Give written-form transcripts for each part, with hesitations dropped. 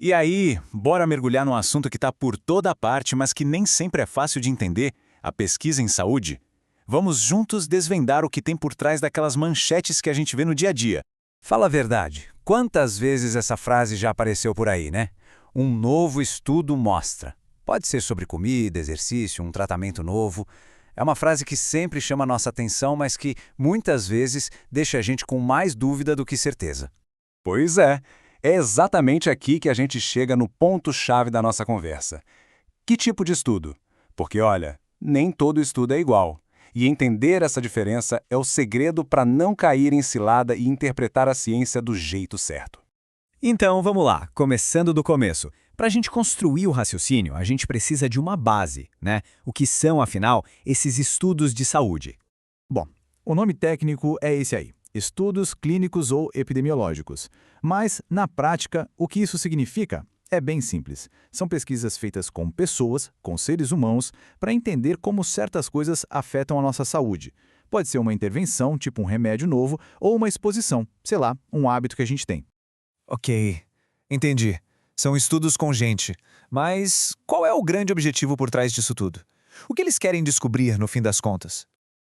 E aí, bora mergulhar num assunto que está por toda parte, mas que nem sempre é fácil de entender, a pesquisa em saúde? Vamos juntos desvendar o que tem por trás daquelas manchetes que a gente vê no dia a dia. Fala a verdade, quantas vezes essa frase já apareceu por aí, né? Um novo estudo mostra. Pode ser sobre comida, exercício, um tratamento novo. É uma frase que sempre chama a nossa atenção, mas que muitas vezes deixa a gente com mais dúvida do que certeza. Pois é exatamente aqui que a gente chega no ponto-chave da nossa conversa. Que tipo de estudo? Porque, olha, nem todo estudo é igual. E entender essa diferença é o segredo para não cair em cilada e interpretar a ciência do jeito certo. Então, vamos lá, começando do começo. Para a gente construir o raciocínio, a gente precisa de uma base, né? O que são, afinal, esses estudos de saúde? Bom, o nome técnico é esse aí, estudos clínicos ou epidemiológicos. Mas, na prática, o que isso significa? É bem simples. São pesquisas feitas com pessoas, com seres humanos, para entender como certas coisas afetam a nossa saúde. Pode ser uma intervenção, tipo um remédio novo, ou uma exposição, sei lá, um hábito que a gente tem. Ok, entendi. São estudos com gente. Mas qual é o grande objetivo por trás disso tudo? O que eles querem descobrir, no fim das contas?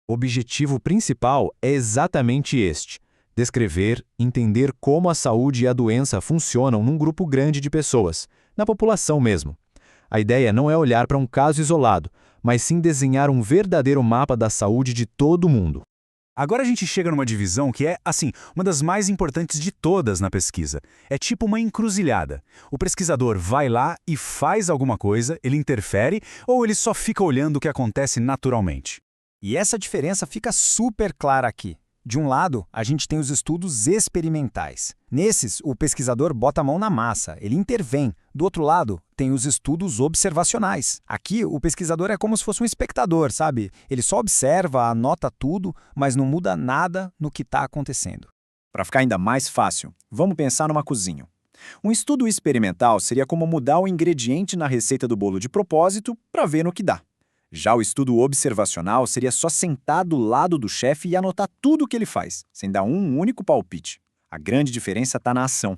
O objetivo principal é exatamente este: descrever, entender como a saúde e a doença funcionam num grupo grande de pessoas, na população mesmo. A ideia não é olhar para um caso isolado, mas sim desenhar um verdadeiro mapa da saúde de todo mundo. Agora a gente chega numa divisão que é, assim, uma das mais importantes de todas na pesquisa. É tipo uma encruzilhada. O pesquisador vai lá e faz alguma coisa, ele interfere, ou ele só fica olhando o que acontece naturalmente? E essa diferença fica super clara aqui. De um lado, a gente tem os estudos experimentais. Nesses, o pesquisador bota a mão na massa, ele intervém. Do outro lado, tem os estudos observacionais. Aqui, o pesquisador é como se fosse um espectador, sabe? Ele só observa, anota tudo, mas não muda nada no que está acontecendo. Para ficar ainda mais fácil, vamos pensar numa cozinha. Um estudo experimental seria como mudar o ingrediente na receita do bolo de propósito para ver no que dá. Já o estudo observacional seria só sentar do lado do chefe e anotar tudo o que ele faz, sem dar um único palpite. A grande diferença está na ação.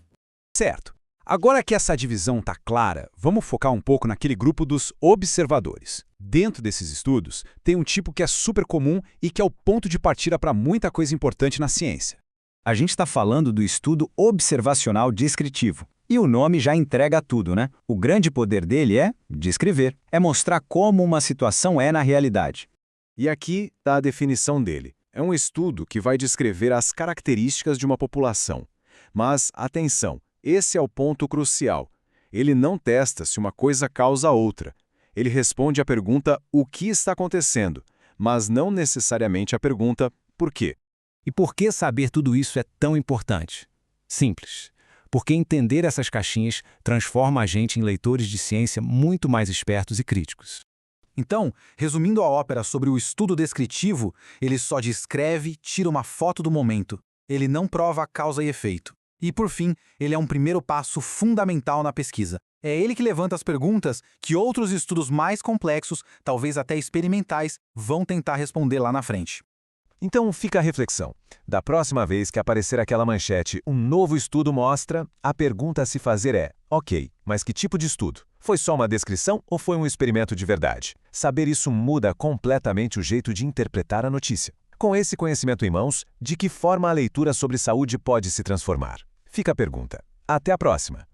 Certo. Agora que essa divisão está clara, vamos focar um pouco naquele grupo dos observadores. Dentro desses estudos, tem um tipo que é super comum e que é o ponto de partida para muita coisa importante na ciência. A gente está falando do estudo observacional descritivo. E o nome já entrega tudo, né? O grande poder dele é descrever, é mostrar como uma situação é na realidade. E aqui está a definição dele. É um estudo que vai descrever as características de uma população. Mas, atenção, esse é o ponto crucial. Ele não testa se uma coisa causa outra. Ele responde à pergunta o que está acontecendo, mas não necessariamente à pergunta por quê. E por que saber tudo isso é tão importante? Simples. Porque entender essas caixinhas transforma a gente em leitores de ciência muito mais espertos e críticos. Então, resumindo a ópera sobre o estudo descritivo, ele só descreve, tira uma foto do momento. Ele não prova a causa e efeito. E, por fim, ele é um primeiro passo fundamental na pesquisa. É ele que levanta as perguntas que outros estudos mais complexos, talvez até experimentais, vão tentar responder lá na frente. Então fica a reflexão. Da próxima vez que aparecer aquela manchete, um novo estudo mostra, a pergunta a se fazer é, ok, mas que tipo de estudo? Foi só uma descrição ou foi um experimento de verdade? Saber isso muda completamente o jeito de interpretar a notícia. Com esse conhecimento em mãos, de que forma a leitura sobre saúde pode se transformar? Fica a pergunta. Até a próxima!